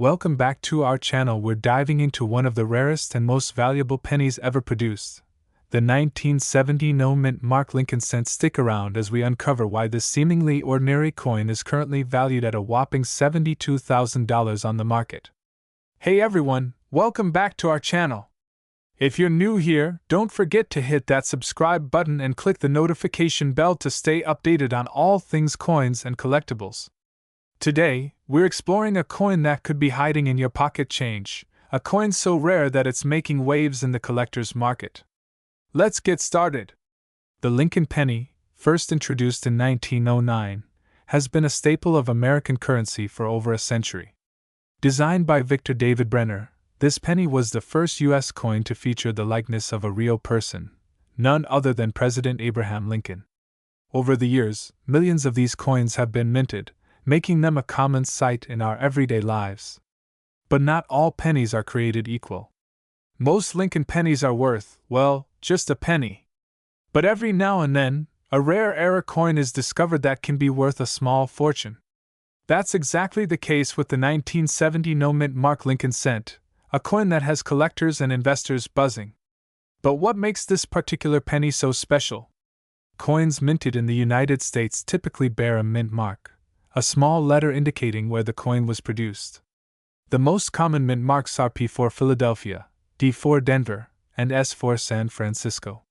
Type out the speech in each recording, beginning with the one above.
Welcome back to our channel. We're diving into one of the rarest and most valuable pennies ever produced, the 1970 no mint mark Lincoln cent. Stick around as we uncover why this seemingly ordinary coin is currently valued at a whopping $72,000 on the market. Hey everyone, welcome back to our channel. If you're new here, don't forget to hit that subscribe button and click the notification bell to stay updated on all things coins and collectibles. Today, we're exploring a coin that could be hiding in your pocket change, a coin so rare that it's making waves in the collector's market. Let's get started. The Lincoln penny, first introduced in 1909, has been a staple of American currency for over a century. Designed by Victor David Brenner, this penny was the first U.S. coin to feature the likeness of a real person, none other than President Abraham Lincoln. Over the years, millions of these coins have been minted, making them a common sight in our everyday lives. But not all pennies are created equal. Most Lincoln pennies are worth, well, just a penny. But every now and then, a rare error coin is discovered that can be worth a small fortune. That's exactly the case with the 1970 no mint mark Lincoln cent, a coin that has collectors and investors buzzing. But what makes this particular penny so special? Coins minted in the United States typically bear a mint mark, a small letter indicating where the coin was produced. The most common mint marks are P for Philadelphia, D for Denver, and S for San Francisco.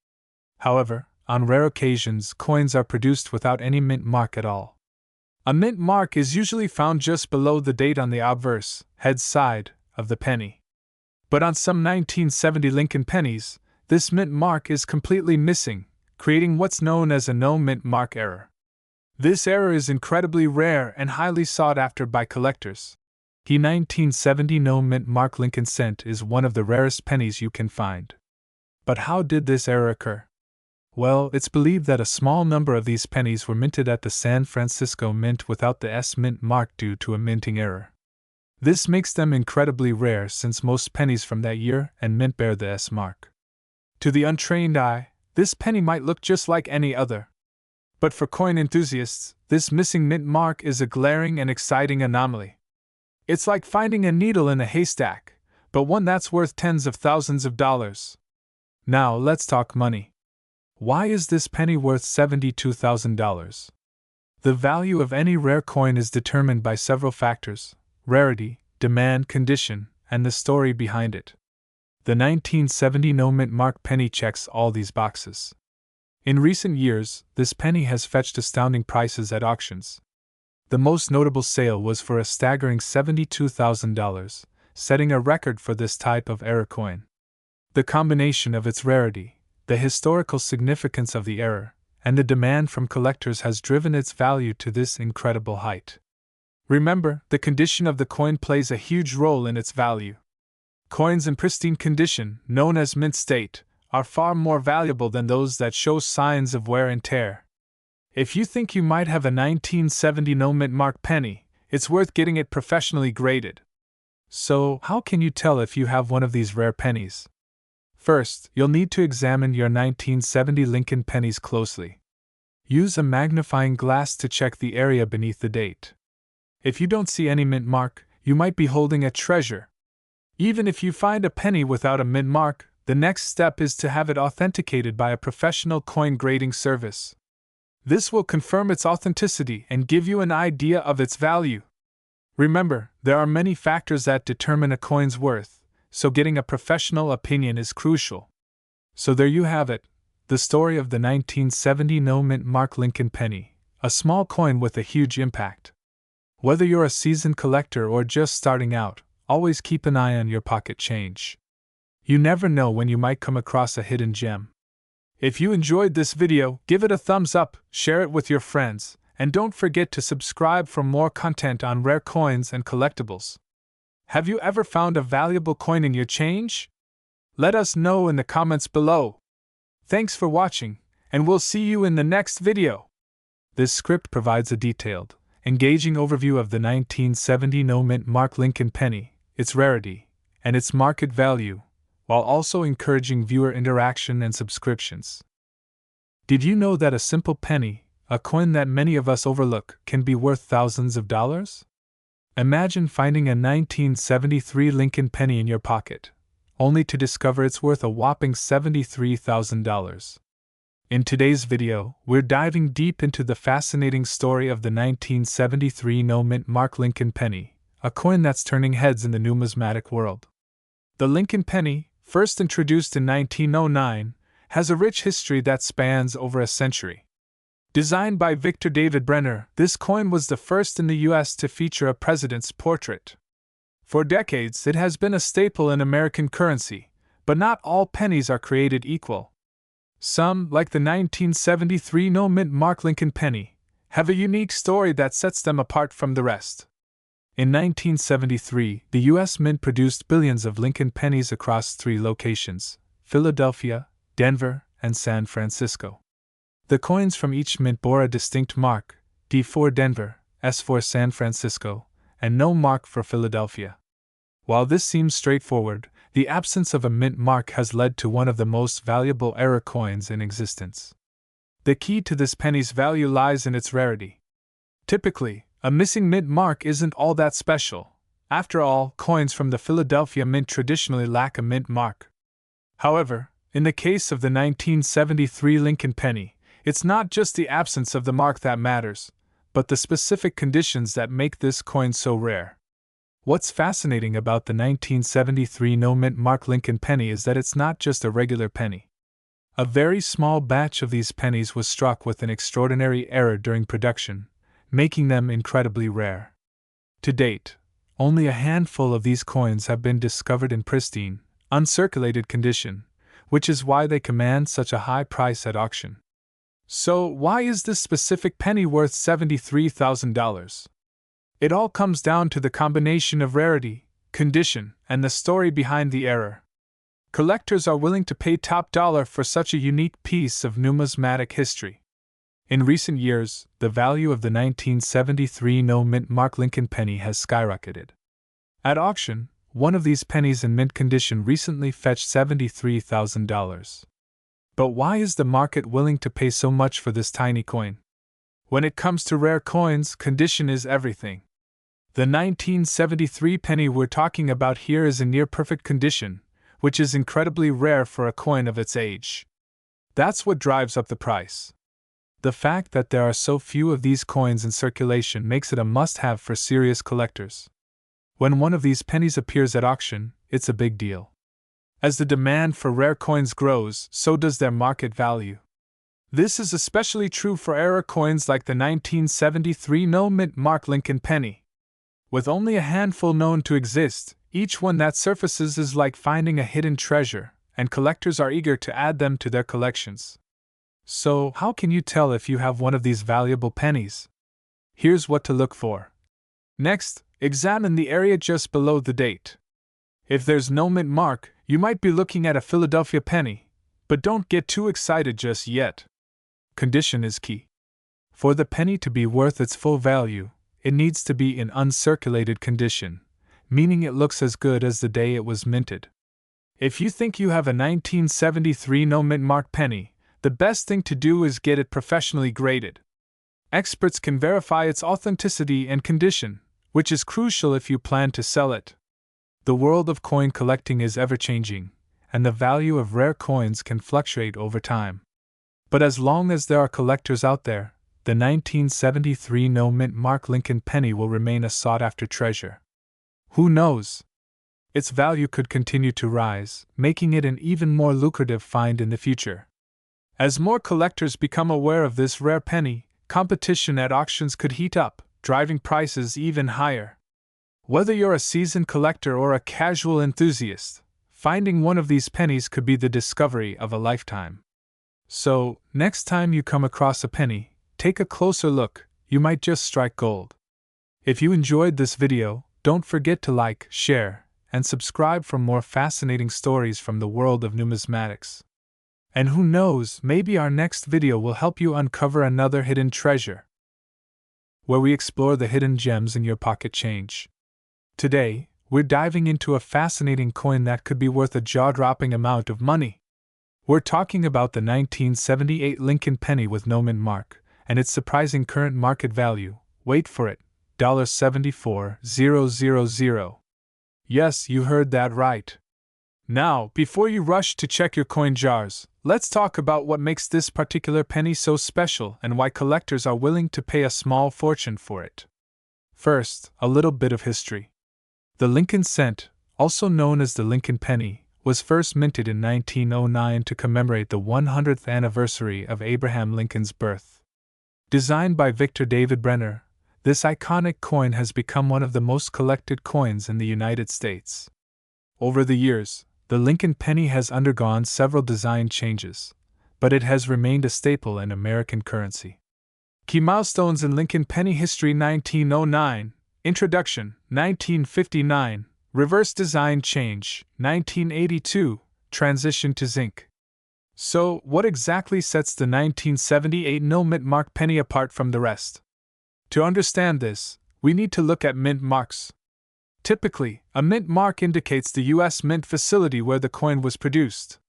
However, on rare occasions, coins are produced without any mint mark at all. A mint mark is usually found just below the date on the obverse, head side, of the penny. But on some 1970 Lincoln pennies, this mint mark is completely missing, creating what's known as a no mint mark error. This error is incredibly rare and highly sought after by collectors. The 1970 no mint mark Lincoln cent is one of the rarest pennies you can find. But how did this error occur? Well, it's believed that a small number of these pennies were minted at the San Francisco Mint without the S mint mark due to a minting error. This makes them incredibly rare since most pennies from that year and mint bear the S mark. To the untrained eye, this penny might look just like any other. But for coin enthusiasts, this missing mint mark is a glaring and exciting anomaly. It's like finding a needle in a haystack, but one that's worth tens of thousands of dollars. Now let's talk money. Why is this penny worth $72,000? The value of any rare coin is determined by several factors: rarity, demand, condition, and the story behind it. The 1970 no mint mark penny checks all these boxes. In recent years, this penny has fetched astounding prices at auctions. The most notable sale was for a staggering $72,000, setting a record for this type of error coin. The combination of its rarity, the historical significance of the error, and the demand from collectors has driven its value to this incredible height. Remember, the condition of the coin plays a huge role in its value. Coins in pristine condition, known as mint state, are far more valuable than those that show signs of wear and tear. If you think you might have a 1970 no mint mark penny, it's worth getting it professionally graded. So, how can you tell if you have one of these rare pennies? First, you'll need to examine your 1970 Lincoln pennies closely. Use a magnifying glass to check the area beneath the date. If you don't see any mint mark, you might be holding a treasure. Even if you find a penny without a mint mark, the next step is to have it authenticated by a professional coin grading service. This will confirm its authenticity and give you an idea of its value. Remember, there are many factors that determine a coin's worth, so getting a professional opinion is crucial. So there you have it, the story of the 1970 no mint mark Lincoln penny, a small coin with a huge impact. Whether you're a seasoned collector or just starting out, always keep an eye on your pocket change. You never know when you might come across a hidden gem. If you enjoyed this video, give it a thumbs up, share it with your friends, and don't forget to subscribe for more content on rare coins and collectibles. Have you ever found a valuable coin in your change? Let us know in the comments below. Thanks for watching, and we'll see you in the next video. This script provides a detailed, engaging overview of the 1970 no mint mark Lincoln penny, its rarity, and its market value, while also encouraging viewer interaction and subscriptions. Did you know that a simple penny, a coin that many of us overlook, can be worth thousands of dollars? Imagine finding a 1973 Lincoln penny in your pocket, only to discover it's worth a whopping $73,000. In today's video, we're diving deep into the fascinating story of the 1973 no-mint mark Lincoln penny, a coin that's turning heads in the numismatic world. The Lincoln penny, first introduced in 1909, has a rich history that spans over a century. Designed by Victor David Brenner, this coin was the first in the U.S. to feature a president's portrait. For decades, it has been a staple in American currency, but not all pennies are created equal. Some, like the 1973 no-mint mark Lincoln penny, have a unique story that sets them apart from the rest. In 1973, the U.S. Mint produced billions of Lincoln pennies across 3 locations: Philadelphia, Denver, and San Francisco. The coins from each mint bore a distinct mark: D for Denver, S for San Francisco, and no mark for Philadelphia. While this seems straightforward, the absence of a mint mark has led to one of the most valuable error coins in existence. The key to this penny's value lies in its rarity. Typically, a missing mint mark isn't all that special. After all, coins from the Philadelphia Mint traditionally lack a mint mark. However, in the case of the 1973 Lincoln penny, it's not just the absence of the mark that matters, but the specific conditions that make this coin so rare. What's fascinating about the 1973 no-mint mark Lincoln penny is that it's not just a regular penny. A very small batch of these pennies was struck with an extraordinary error during production, making them incredibly rare. To date, only a handful of these coins have been discovered in pristine, uncirculated condition, which is why they command such a high price at auction. So, why is this specific penny worth $73,000? It all comes down to the combination of rarity, condition, and the story behind the error. Collectors are willing to pay top dollar for such a unique piece of numismatic history. In recent years, the value of the 1973 no-mint mark Lincoln penny has skyrocketed. At auction, one of these pennies in mint condition recently fetched $73,000. But why is the market willing to pay so much for this tiny coin? When it comes to rare coins, condition is everything. The 1973 penny we're talking about here is in near-perfect condition, which is incredibly rare for a coin of its age. That's what drives up the price. The fact that there are so few of these coins in circulation makes it a must-have for serious collectors. When one of these pennies appears at auction, it's a big deal. As the demand for rare coins grows, so does their market value. This is especially true for error coins like the 1973 no-mint mark Lincoln penny. With only a handful known to exist, each one that surfaces is like finding a hidden treasure, and collectors are eager to add them to their collections. So, how can you tell if you have one of these valuable pennies? Here's what to look for. Next, examine the area just below the date. If there's no mint mark, you might be looking at a Philadelphia penny, but don't get too excited just yet. Condition is key. For the penny to be worth its full value, it needs to be in uncirculated condition, meaning it looks as good as the day it was minted. If you think you have a 1973 no-mint mark penny, the best thing to do is get it professionally graded. Experts can verify its authenticity and condition, which is crucial if you plan to sell it. The world of coin collecting is ever-changing, and the value of rare coins can fluctuate over time. But as long as there are collectors out there, the 1973 no-mint mark Lincoln penny will remain a sought-after treasure. Who knows? Its value could continue to rise, making it an even more lucrative find in the future. As more collectors become aware of this rare penny, competition at auctions could heat up, driving prices even higher. Whether you're a seasoned collector or a casual enthusiast, finding one of these pennies could be the discovery of a lifetime. So, next time you come across a penny, take a closer look, you might just strike gold. If you enjoyed this video, don't forget to like, share, and subscribe for more fascinating stories from the world of numismatics. And who knows, maybe our next video will help you uncover another hidden treasure, where we explore the hidden gems in your pocket change. Today, we're diving into a fascinating coin that could be worth a jaw-dropping amount of money. We're talking about the 1978 Lincoln penny with no mint mark, and its surprising current market value. Wait for it, $74000. Yes, you heard that right. Now, before you rush to check your coin jars, let's talk about what makes this particular penny so special and why collectors are willing to pay a small fortune for it. First, a little bit of history. The Lincoln cent, also known as the Lincoln penny, was first minted in 1909 to commemorate the 100th anniversary of Abraham Lincoln's birth. Designed by Victor David Brenner, this iconic coin has become one of the most collected coins in the United States. Over the years, the Lincoln penny has undergone several design changes, but it has remained a staple in American currency. Key milestones in Lincoln penny history: 1909, introduction, 1959, reverse design change, 1982, transition to zinc. So, what exactly sets the 1978 no-mint mark penny apart from the rest? To understand this, we need to look at mint marks. Typically, a mint mark indicates the U.S. mint facility where the coin was produced.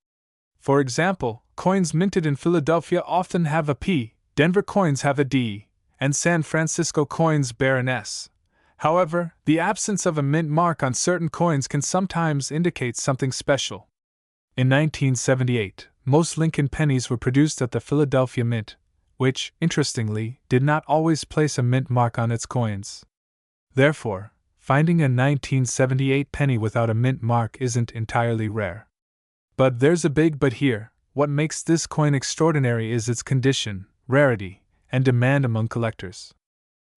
For example, coins minted in Philadelphia often have a P, Denver coins have a D, and San Francisco coins bear an S. However, the absence of a mint mark on certain coins can sometimes indicate something special. In 1978, most Lincoln pennies were produced at the Philadelphia Mint, which, interestingly, did not always place a mint mark on its coins. Therefore, finding a 1978 penny without a mint mark isn't entirely rare. But there's a big but here: what makes this coin extraordinary is its condition, rarity, and demand among collectors.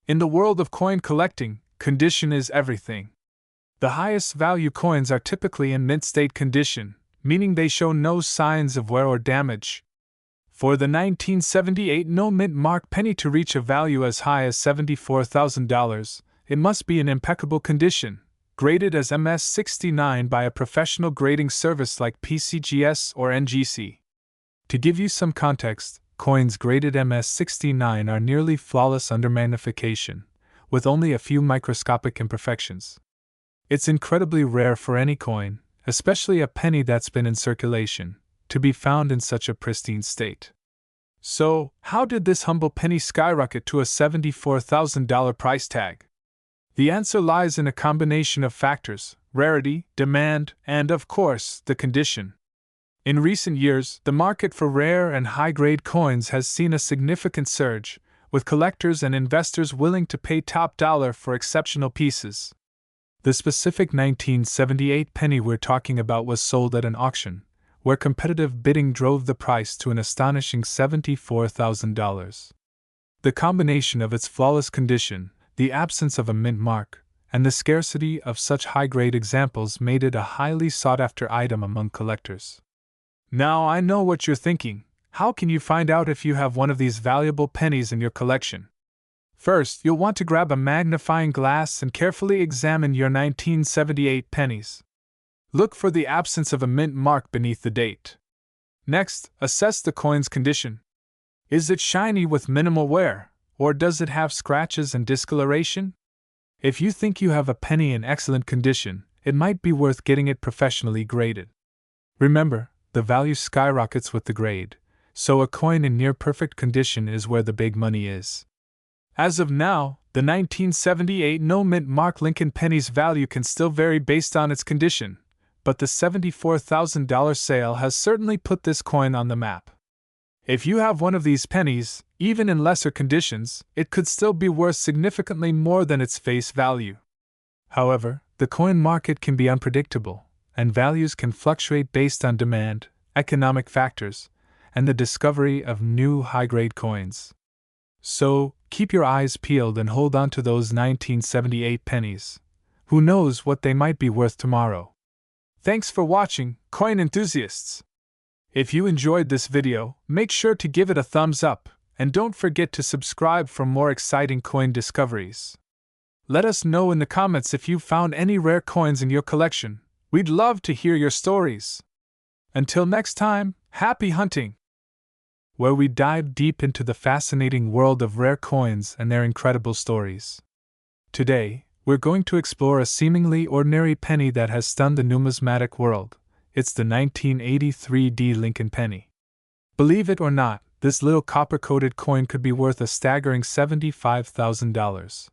In the world of coin collecting, condition is everything. The highest value coins are typically in mint state condition, meaning they show no signs of wear or damage. For the 1978 no mint mark penny to reach a value as high as $74,000, it must be in impeccable condition, graded as MS69 by a professional grading service like PCGS or NGC. To give you some context, coins graded MS69 are nearly flawless under magnification, with only a few microscopic imperfections. It's incredibly rare for any coin, especially a penny that's been in circulation, to be found in such a pristine state. So, how did this humble penny skyrocket to a $74,000 price tag? The answer lies in a combination of factors: rarity, demand, and, of course, the condition. In recent years, the market for rare and high-grade coins has seen a significant surge, with collectors and investors willing to pay top dollar for exceptional pieces. The specific 1978 penny we're talking about was sold at an auction, where competitive bidding drove the price to an astonishing $74,000. The combination of its flawless condition, the absence of a mint mark, and the scarcity of such high-grade examples made it a highly sought-after item among collectors. Now I know what you're thinking: how can you find out if you have one of these valuable pennies in your collection? First, you'll want to grab a magnifying glass and carefully examine your 1978 pennies. Look for the absence of a mint mark beneath the date. Next, assess the coin's condition. Is it shiny with minimal wear, or does it have scratches and discoloration? If you think you have a penny in excellent condition, it might be worth getting it professionally graded. Remember, the value skyrockets with the grade, so a coin in near-perfect condition is where the big money is. As of now, the 1978 no-mint mark Lincoln penny's value can still vary based on its condition, but the $74,000 sale has certainly put this coin on the map. If you have one of these pennies, even in lesser conditions, it could still be worth significantly more than its face value. However, the coin market can be unpredictable, and values can fluctuate based on demand, economic factors, and the discovery of new high-grade coins. So, keep your eyes peeled and hold on to those 1978 pennies. Who knows what they might be worth tomorrow? Thanks for watching, coin enthusiasts! If you enjoyed this video, make sure to give it a thumbs up, and don't forget to subscribe for more exciting coin discoveries. Let us know in the comments if you found any rare coins in your collection. We'd love to hear your stories. Until next time, happy hunting! Where we dive deep into the fascinating world of rare coins and their incredible stories. Today, we're going to explore a seemingly ordinary penny that has stunned the numismatic world. It's the 1983 D Lincoln penny. Believe it or not, this little copper-coated coin could be worth a staggering $75,000.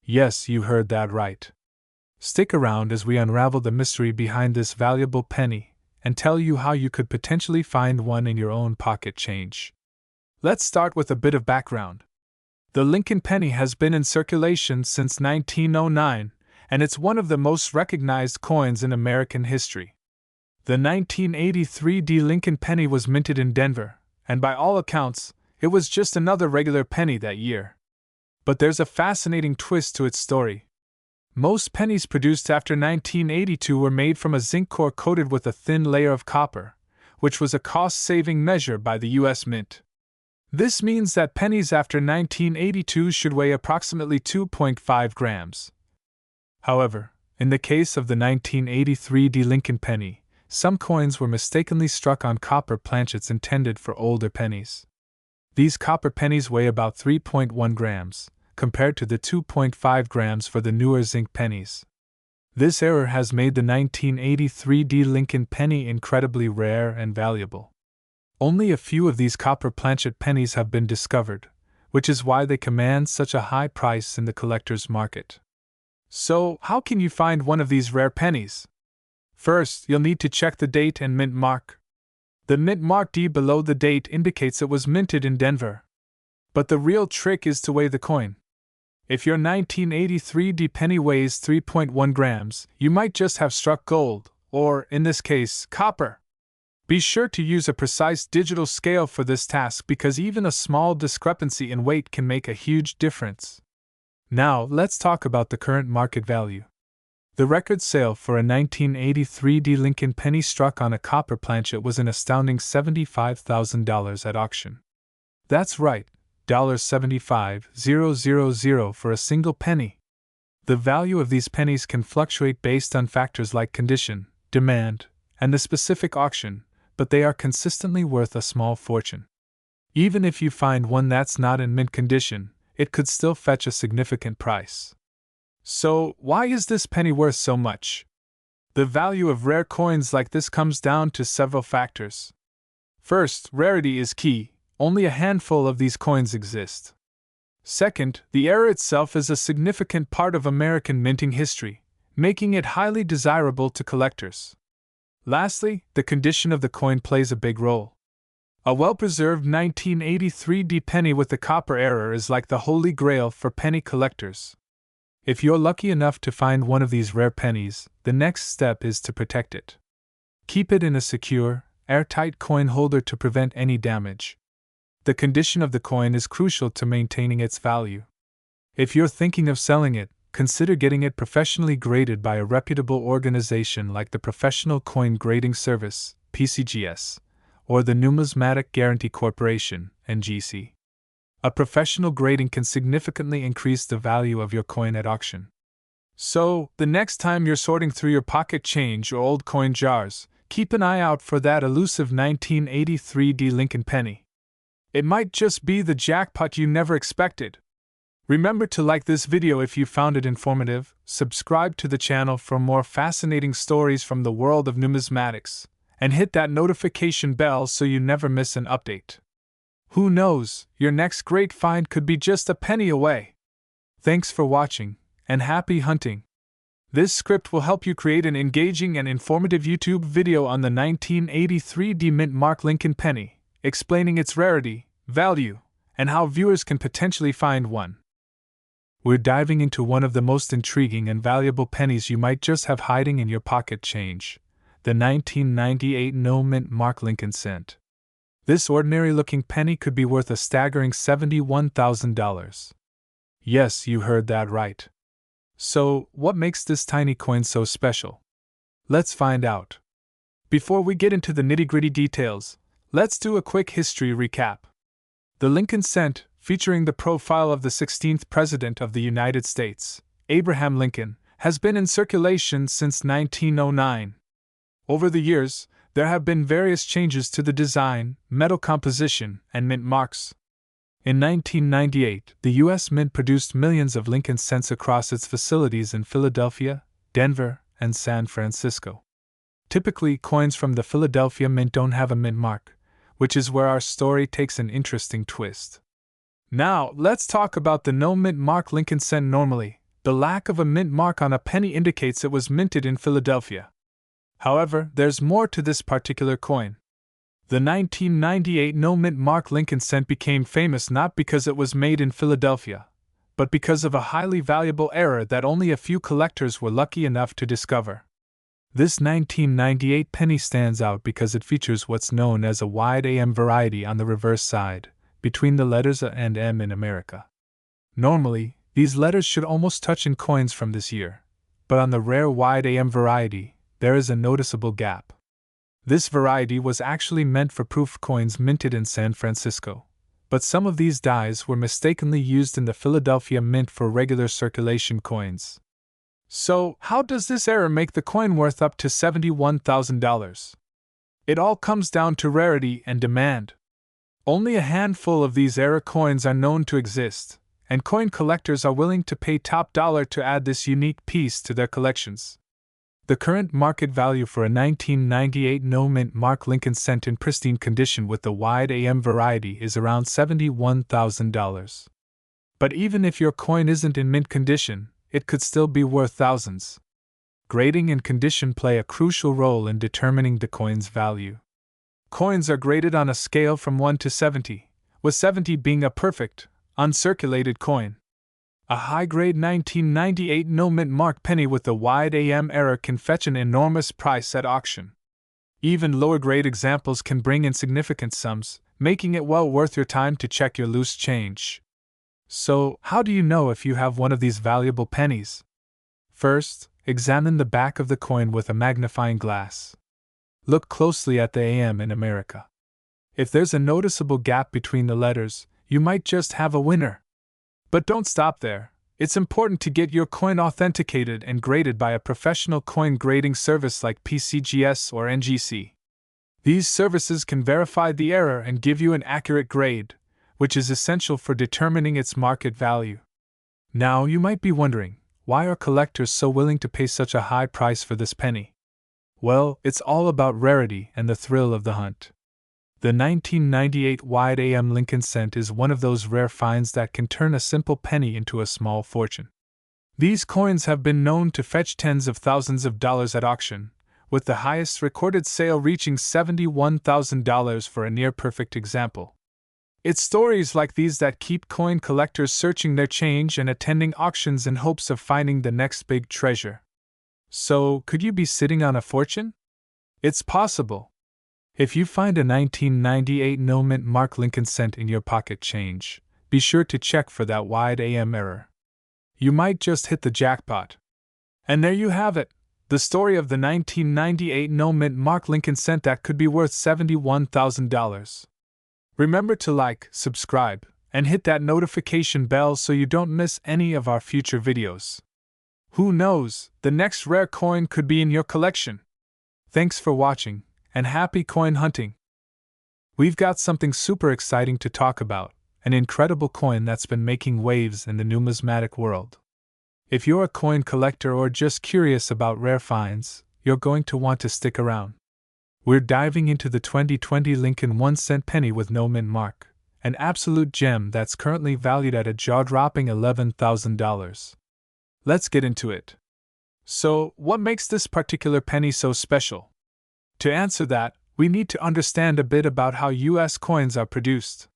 Yes, you heard that right. Stick around as we unravel the mystery behind this valuable penny and tell you how you could potentially find one in your own pocket change. Let's start with a bit of background. The Lincoln penny has been in circulation since 1909, and it's one of the most recognized coins in American history. The 1983 Lincoln penny was minted in Denver, and by all accounts, it was just another regular penny that year. But there's a fascinating twist to its story. Most pennies produced after 1982 were made from a zinc core coated with a thin layer of copper, which was a cost-saving measure by the U.S. Mint. This means that pennies after 1982 should weigh approximately 2.5 grams. However, in the case of the 1983 Lincoln penny, some coins were mistakenly struck on copper planchets intended for older pennies. These copper pennies weigh about 3.1 grams, compared to the 2.5 grams for the newer zinc pennies. This error has made the 1983 Lincoln penny incredibly rare and valuable. Only a few of these copper planchet pennies have been discovered, which is why they command such a high price in the collector's market. So, how can you find one of these rare pennies? First, you'll need to check the date and mint mark. The mint mark D below the date indicates it was minted in Denver. But the real trick is to weigh the coin. If your 1983 penny weighs 3.1 grams, you might just have struck gold, or, in this case, copper. Be sure to use a precise digital scale for this task because even a small discrepancy in weight can make a huge difference. Now, let's talk about the current market value. The record sale for a 1983 Lincoln penny struck on a copper planchet was an astounding $75,000 at auction. That's right, $75,000 for a single penny. The value of these pennies can fluctuate based on factors like condition, demand, and the specific auction, but they are consistently worth a small fortune. Even if you find one that's not in mint condition, it could still fetch a significant price. So, why is this penny worth so much? The value of rare coins like this comes down to several factors. First, rarity is key. Only a handful of these coins exist. Second, the era itself is a significant part of American minting history, making it highly desirable to collectors. Lastly, the condition of the coin plays a big role. A well-preserved 1983 penny with the copper era is like the holy grail for penny collectors. If you're lucky enough to find one of these rare pennies, the next step is to protect it. Keep it in a secure, airtight coin holder to prevent any damage. The condition of the coin is crucial to maintaining its value. If you're thinking of selling it, consider getting it professionally graded by a reputable organization like the Professional Coin Grading Service, PCGS, or the Numismatic Guarantee Corporation, NGC. A professional grading can significantly increase the value of your coin at auction. So, the next time you're sorting through your pocket change or old coin jars, keep an eye out for that elusive 1983 Lincoln penny. It might just be the jackpot you never expected. Remember to like this video if you found it informative, subscribe to the channel for more fascinating stories from the world of numismatics, and hit that notification bell so you never miss an update. Who knows, your next great find could be just a penny away. Thanks for watching, and happy hunting. This script will help you create an engaging and informative YouTube video on the 1983 mint mark Lincoln penny, explaining its rarity, value, and how viewers can potentially find one. We're diving into one of the most intriguing and valuable pennies you might just have hiding in your pocket change, the 1998 mint mark Lincoln cent. This ordinary-looking penny could be worth a staggering $71,000. Yes, you heard that right. So, what makes this tiny coin so special? Let's find out. Before we get into the nitty-gritty details, let's do a quick history recap. The Lincoln cent, featuring the profile of the 16th President of the United States, Abraham Lincoln, has been in circulation since 1909. Over the years, there have been various changes to the design, metal composition, and mint marks. In 1998, the U.S. Mint produced millions of Lincoln cents across its facilities in Philadelphia, Denver, and San Francisco. Typically, coins from the Philadelphia Mint don't have a mint mark, which is where our story takes an interesting twist. Now, let's talk about the no mint mark Lincoln cent. Normally, The lack of a mint mark on a penny indicates it was minted in Philadelphia. However, there's more to this particular coin. The 1998 no-mint mark Lincoln cent became famous not because it was made in Philadelphia, but because of a highly valuable error that only a few collectors were lucky enough to discover. This 1998 penny stands out because it features what's known as a wide AM variety on the reverse side, between the letters A and M in America. Normally, these letters should almost touch in coins from this year, but on the rare wide AM variety, there is a noticeable gap. This variety was actually meant for proof coins minted in San Francisco, but some of these dies were mistakenly used in the Philadelphia Mint for regular circulation coins. So, how does this error make the coin worth up to $71,000? It all comes down to rarity and demand. Only a handful of these error coins are known to exist, and coin collectors are willing to pay top dollar to add this unique piece to their collections. The current market value for a 1998 no-mint mark Lincoln cent in pristine condition with the wide AM variety is around $71,000. But even if your coin isn't in mint condition, it could still be worth thousands. Grading and condition play a crucial role in determining the coin's value. Coins are graded on a scale from 1 to 70, with 70 being a perfect, uncirculated coin. A high-grade 1998 no-mint mark penny with the wide AM error can fetch an enormous price at auction. Even lower-grade examples can bring in significant sums, making it well worth your time to check your loose change. So, how do you know if you have one of these valuable pennies? First, examine the back of the coin with a magnifying glass. Look closely at the AM in America. If there's a noticeable gap between the letters, you might just have a winner. But don't stop there. It's important to get your coin authenticated and graded by a professional coin grading service like PCGS or NGC. These services can verify the error and give you an accurate grade, which is essential for determining its market value. Now, you might be wondering, why are collectors so willing to pay such a high price for this penny? Well, it's all about rarity and the thrill of the hunt. The 1998 wide AM Lincoln cent is one of those rare finds that can turn a simple penny into a small fortune. These coins have been known to fetch tens of thousands of dollars at auction, with the highest recorded sale reaching $71,000 for a near-perfect example. It's stories like these that keep coin collectors searching their change and attending auctions in hopes of finding the next big treasure. So, could you be sitting on a fortune? It's possible. If you find a 1998 no-mint mark Lincoln cent in your pocket change, be sure to check for that wide AM error. You might just hit the jackpot. And there you have it, the story of the 1998 no-mint mark Lincoln cent that could be worth $71,000. Remember to like, subscribe, and hit that notification bell so you don't miss any of our future videos. Who knows, the next rare coin could be in your collection. Thanks for watching, and happy coin hunting! We've got something super exciting to talk about, an incredible coin that's been making waves in the numismatic world. If you're a coin collector or just curious about rare finds, you're going to want to stick around. We're diving into the 2020 Lincoln 1-cent penny with no mint mark, an absolute gem that's currently valued at a jaw-dropping $11,000. Let's get into it. So, what makes this particular penny so special? To answer that, we need to understand a bit about how U.S. coins are produced.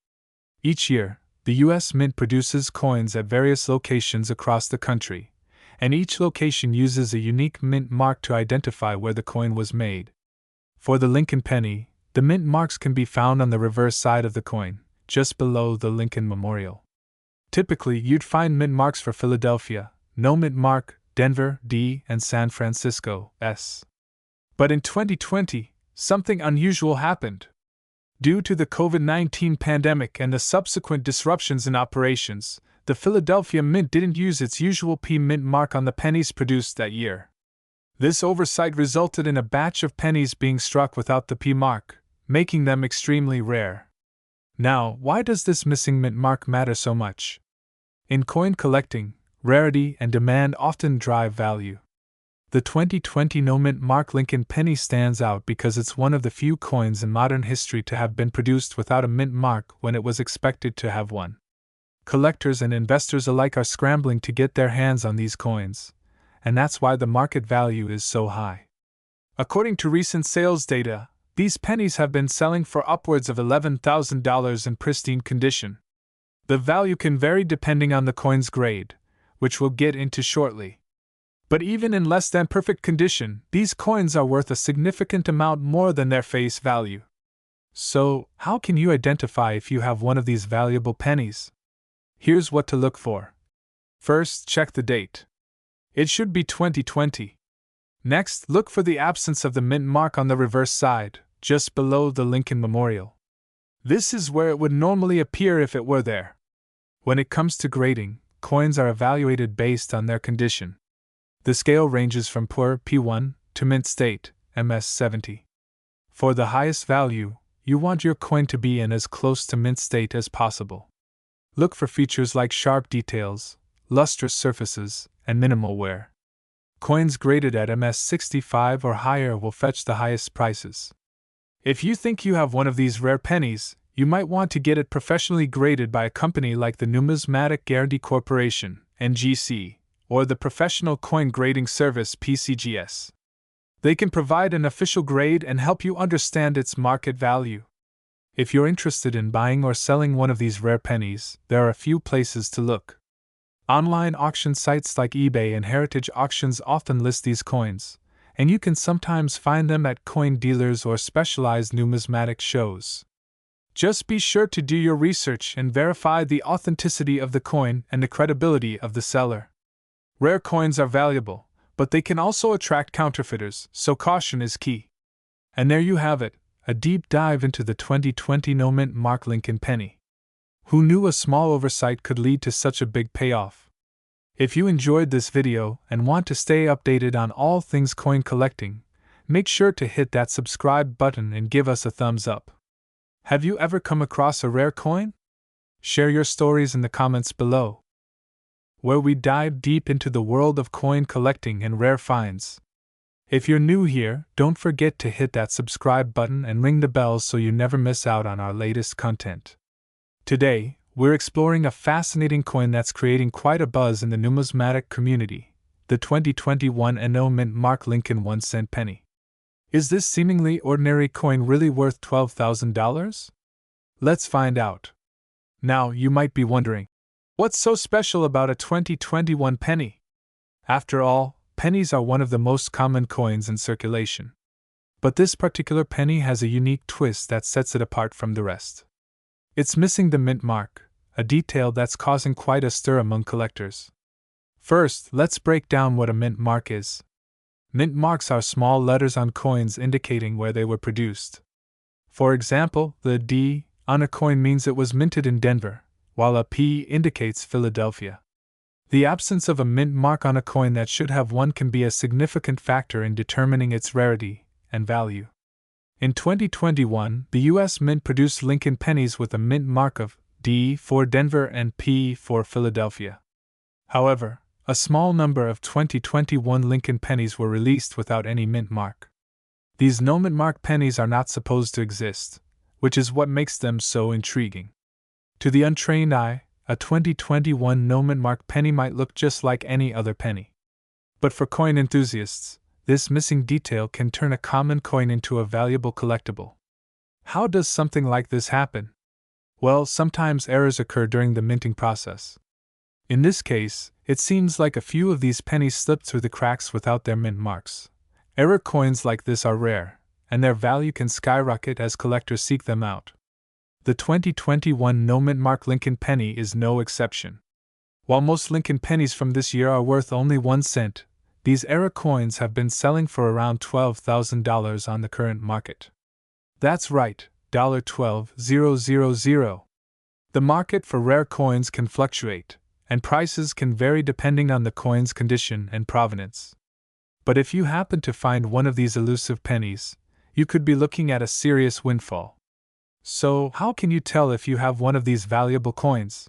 Each year, the U.S. Mint produces coins at various locations across the country, and each location uses a unique mint mark to identify where the coin was made. For the Lincoln penny, the mint marks can be found on the reverse side of the coin, just below the Lincoln Memorial. Typically, you'd find mint marks for Philadelphia, no mint mark, Denver, D, and San Francisco, S. But in 2020, something unusual happened. Due to the COVID-19 pandemic and the subsequent disruptions in operations, the Philadelphia Mint didn't use its usual P mint mark on the pennies produced that year. This oversight resulted in a batch of pennies being struck without the P mark, making them extremely rare. Now, why does this missing mint mark matter so much? In coin collecting, rarity and demand often drive value. The 2020 no-mint mark Lincoln penny stands out because it's one of the few coins in modern history to have been produced without a mint mark when it was expected to have one. Collectors and investors alike are scrambling to get their hands on these coins, and that's why the market value is so high. According to recent sales data, these pennies have been selling for upwards of $11,000 in pristine condition. The value can vary depending on the coin's grade, which we'll get into shortly. But even in less than perfect condition, these coins are worth a significant amount more than their face value. So, how can you identify if you have one of these valuable pennies? Here's what to look for. First, check the date. It should be 2020. Next, look for the absence of the mint mark on the reverse side, just below the Lincoln Memorial. This is where it would normally appear if it were there. When it comes to grading, coins are evaluated based on their condition. The scale ranges from poor P1 to mint state, MS70. For the highest value, you want your coin to be in as close to mint state as possible. Look for features like sharp details, lustrous surfaces, and minimal wear. Coins graded at MS65 or higher will fetch the highest prices. If you think you have one of these rare pennies, you might want to get it professionally graded by a company like the Numismatic Guarantee Corporation, NGC, or the Professional Coin Grading Service, PCGS. They can provide an official grade and help you understand its market value. If you're interested in buying or selling one of these rare pennies, there are a few places to look. Online auction sites like eBay and Heritage Auctions often list these coins, and you can sometimes find them at coin dealers or specialized numismatic shows. Just be sure to do your research and verify the authenticity of the coin and the credibility of the seller. Rare coins are valuable, but they can also attract counterfeiters, so caution is key. And there you have it, a deep dive into the 2020 no mint mark Lincoln penny. Who knew a small oversight could lead to such a big payoff? If you enjoyed this video and want to stay updated on all things coin collecting, make sure to hit that subscribe button and give us a thumbs up. Have you ever come across a rare coin? Share your stories in the comments below, where we dive deep into the world of coin collecting and rare finds. If you're new here, don't forget to hit that subscribe button and ring the bell so you never miss out on our latest content. Today, we're exploring a fascinating coin that's creating quite a buzz in the numismatic community, the 2021 no mint mark Lincoln 1-cent penny. Is this seemingly ordinary coin really worth $12,000? Let's find out. Now, you might be wondering, what's so special about a 2021 penny? After all, pennies are one of the most common coins in circulation. But this particular penny has a unique twist that sets it apart from the rest. It's missing the mint mark, a detail that's causing quite a stir among collectors. First, let's break down what a mint mark is. Mint marks are small letters on coins indicating where they were produced. For example, the D on a coin means it was minted in Denver, while a P indicates Philadelphia. The absence of a mint mark on a coin that should have one can be a significant factor in determining its rarity and value. In 2021, the U.S. Mint produced Lincoln pennies with a mint mark of D for Denver and P for Philadelphia. However, a small number of 2021 Lincoln pennies were released without any mint mark. These no mint mark pennies are not supposed to exist, which is what makes them so intriguing. To the untrained eye, a 2021 no mint mark penny might look just like any other penny. But for coin enthusiasts, this missing detail can turn a common coin into a valuable collectible. How does something like this happen? Well, sometimes errors occur during the minting process. In this case, it seems like a few of these pennies slipped through the cracks without their mint marks. Error coins like this are rare, and their value can skyrocket as collectors seek them out. The 2021 no mint mark Lincoln penny is no exception. While most Lincoln pennies from this year are worth only 1 cent, these error coins have been selling for around $12,000 on the current market. That's right, $12,000. The market for rare coins can fluctuate, and prices can vary depending on the coin's condition and provenance. But if you happen to find one of these elusive pennies, you could be looking at a serious windfall. So, how can you tell if you have one of these valuable coins?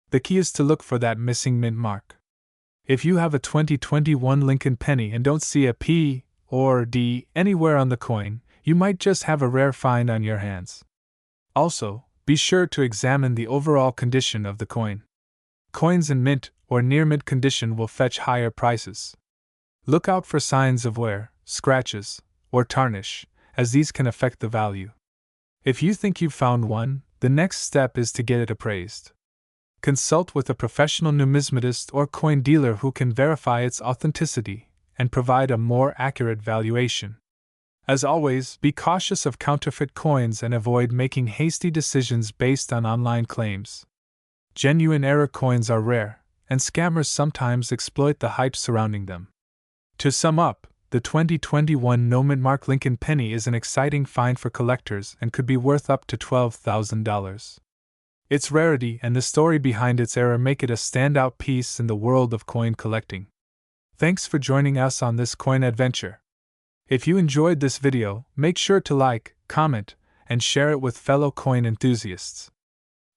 The key is to look for that missing mint mark. If you have a 2021 Lincoln penny and don't see a P or D anywhere on the coin, you might just have a rare find on your hands. Also, be sure to examine the overall condition of the coin. Coins in mint or near mint condition will fetch higher prices. Look out for signs of wear, scratches, or tarnish, as these can affect the value. If you think you've found one, the next step is to get it appraised. Consult with a professional numismatist or coin dealer who can verify its authenticity and provide a more accurate valuation. As always, be cautious of counterfeit coins and avoid making hasty decisions based on online claims. Genuine error coins are rare, and scammers sometimes exploit the hype surrounding them. To sum up, the 2021 no-mint mark Lincoln penny is an exciting find for collectors and could be worth up to $12,000. Its rarity and the story behind its error make it a standout piece in the world of coin collecting. Thanks for joining us on this coin adventure. If you enjoyed this video, make sure to like, comment, and share it with fellow coin enthusiasts.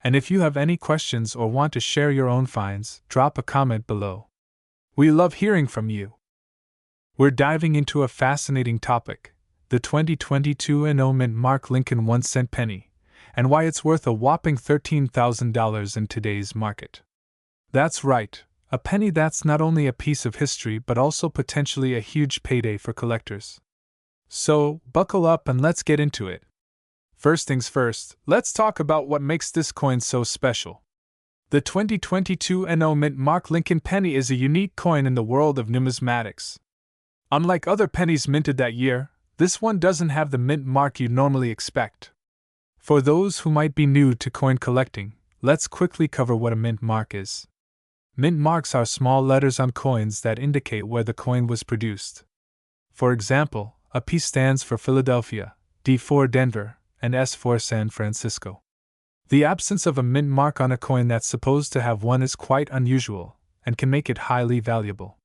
And if you have any questions or want to share your own finds, drop a comment below. We love hearing from you. We're diving into a fascinating topic, the 2022 no-mint mark Lincoln 1-cent penny, and why it's worth a whopping $13,000 in today's market. That's right, a penny that's not only a piece of history but also potentially a huge payday for collectors. So, buckle up and let's get into it. First things first, let's talk about what makes this coin so special. The 2022 no-mint mark Lincoln penny is a unique coin in the world of numismatics. Unlike other pennies minted that year, this one doesn't have the mint mark you'd normally expect. For those who might be new to coin collecting, let's quickly cover what a mint mark is. Mint marks are small letters on coins that indicate where the coin was produced. For example, a P stands for Philadelphia, D for Denver, and S for San Francisco. The absence of a mint mark on a coin that's supposed to have one is quite unusual, and can make it highly valuable.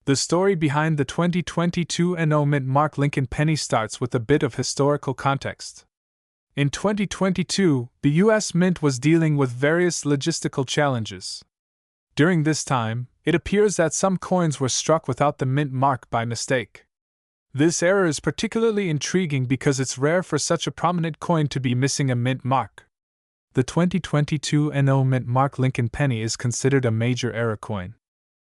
The story behind the 2022 no-mint mark Lincoln penny starts with a bit of historical context. In 2022, the U.S. Mint was dealing with various logistical challenges. During this time, it appears that some coins were struck without the mint mark by mistake. This error is particularly intriguing because it's rare for such a prominent coin to be missing a mint mark. The 2022 no-mint mark Lincoln penny is considered a major error coin.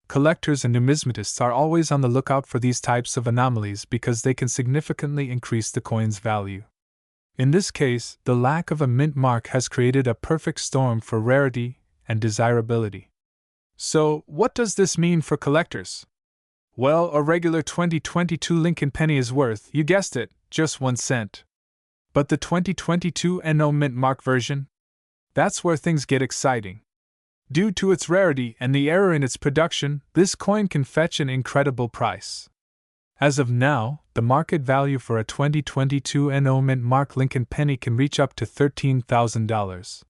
Collectors and numismatists are always on the lookout for these types of anomalies because they can significantly increase the coin's value. In this case, the lack of a mint mark has created a perfect storm for rarity and desirability. So, what does this mean for collectors? Well, a regular 2022 Lincoln penny is worth, you guessed it, just 1 cent. But the 2022 no-mint mark version? That's where things get exciting. Due to its rarity and the error in its production, this coin can fetch an incredible price. As of now, the market value for a 2022 no-mint mark Lincoln penny can reach up to $13,000.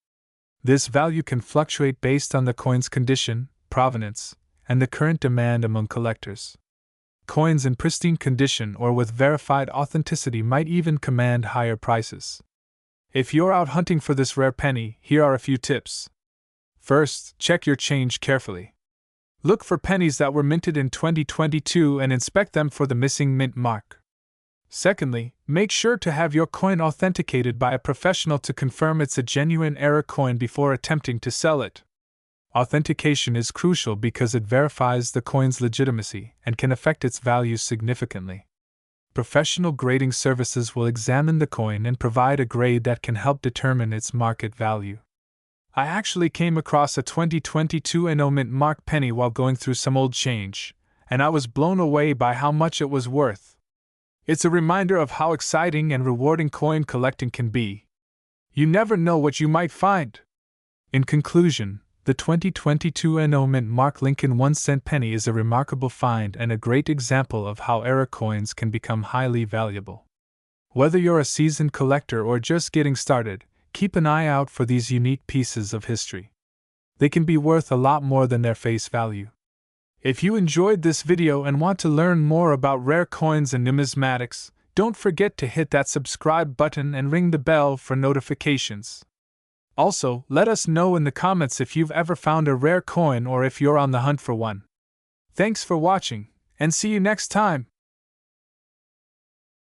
This value can fluctuate based on the coin's condition, provenance, and the current demand among collectors. Coins in pristine condition or with verified authenticity might even command higher prices. If you're out hunting for this rare penny, here are a few tips. First, check your change carefully. Look for pennies that were minted in 2022 and inspect them for the missing mint mark. Secondly, make sure to have your coin authenticated by a professional to confirm it's a genuine error coin before attempting to sell it. Authentication is crucial because it verifies the coin's legitimacy and can affect its value significantly. Professional grading services will examine the coin and provide a grade that can help determine its market value. I actually came across a 2022 no-mint mark penny while going through some old change, and I was blown away by how much it was worth. It's a reminder of how exciting and rewarding coin collecting can be. You never know what you might find. In conclusion, the 2022 no-mint mark Lincoln 1-cent penny is a remarkable find and a great example of how error coins can become highly valuable. Whether you're a seasoned collector or just getting started, keep an eye out for these unique pieces of history. They can be worth a lot more than their face value. If you enjoyed this video and want to learn more about rare coins and numismatics, don't forget to hit that subscribe button and ring the bell for notifications. Also, let us know in the comments if you've ever found a rare coin or if you're on the hunt for one. Thanks for watching, and see you next time!